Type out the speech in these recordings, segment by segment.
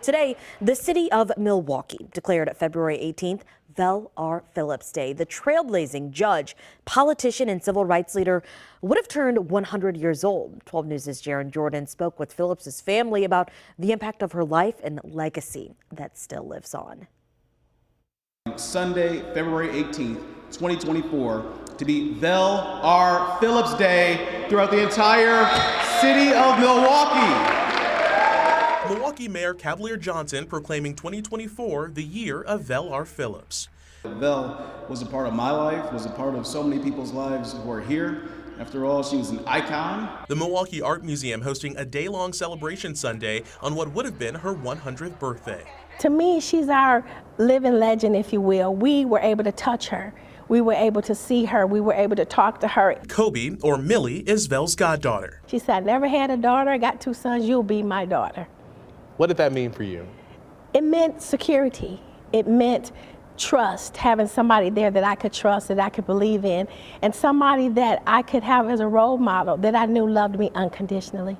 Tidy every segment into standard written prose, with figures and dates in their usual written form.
today, the city of Milwaukee declared February 18th Vel R. Phillips Day. The trailblazing judge, politician, and civil rights leader would have turned 100 years old. 12 News' Jaron Jordan spoke with Phillips's family about the impact of her life and legacy that still lives on. Sunday, February 18th, 2024, to be Vel R. Phillips Day throughout the entire city of Milwaukee. Milwaukee Mayor Cavalier Johnson proclaiming 2024 the year of Vel R. Phillips. Vel was a part of my life, was a part of so many people's lives who are here. After all, she was an icon. The Milwaukee Art Museum hosting a day-long celebration Sunday on what would have been her 100th birthday. To me, she's our living legend, if you will. We were able to touch her. We were able to see her. We were able to talk to her. Kobe, or Millie, is Vel's goddaughter. She said, I never had a daughter. I got 2 sons. You'll be my daughter. What did that mean for you? It meant security. It meant trust, having somebody there that I could trust, that I could believe in, and somebody that I could have as a role model that I knew loved me unconditionally.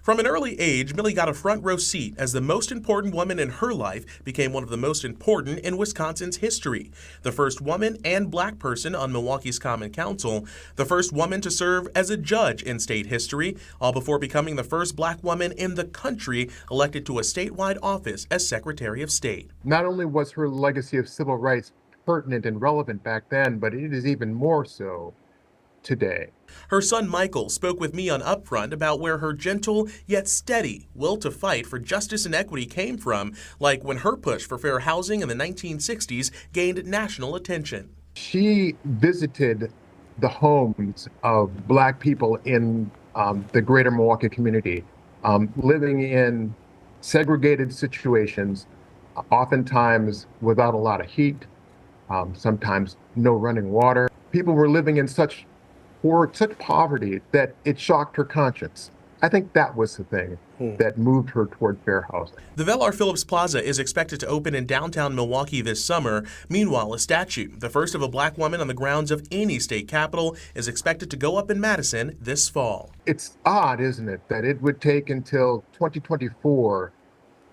From an early age, Millie got a front row seat as the most important woman in her life became one of the most important in Wisconsin's history. The first woman and black person on Milwaukee's Common Council, the first woman to serve as a judge in state history, all before becoming the first black woman in the country elected to a statewide office as Secretary of State. Not only was her legacy of civil rights pertinent and relevant back then, but it is even more so today. Her son Michael spoke with me on Upfront about where her gentle yet steady will to fight for justice and equity came from, like when her push for fair housing in the 1960s gained national attention. She visited the homes of black people in the greater Milwaukee community, living in segregated situations, oftentimes without a lot of heat, sometimes no running water. People were living in such poverty that it shocked her conscience. I think that was the thing that moved her toward fair housing. The Vel R. Phillips Plaza is expected to open in downtown Milwaukee this summer. Meanwhile, a statue, the first of a black woman on the grounds of any state capitol, is expected to go up in Madison this fall. It's odd, isn't it, that it would take until 2024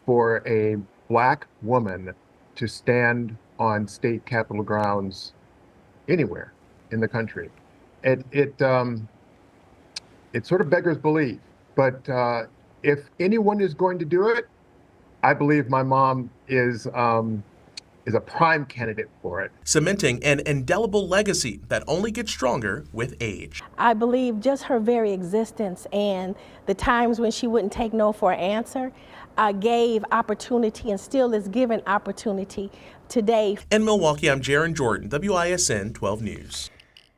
for a black woman to stand on state capitol grounds anywhere in the country. It sort of beggars belief, but if anyone is going to do it, I believe my mom is a prime candidate for it. Cementing an indelible legacy that only gets stronger with age. I believe just her very existence and the times when she wouldn't take no for an answer gave opportunity and still is given opportunity today. In Milwaukee, I'm Jaron Jordan, WISN 12 News.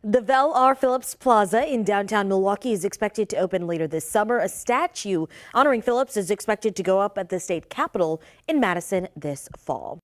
The Vel R. Phillips Plaza in downtown Milwaukee is expected to open later this summer. A statue honoring Phillips is expected to go up at the state capitol in Madison this fall.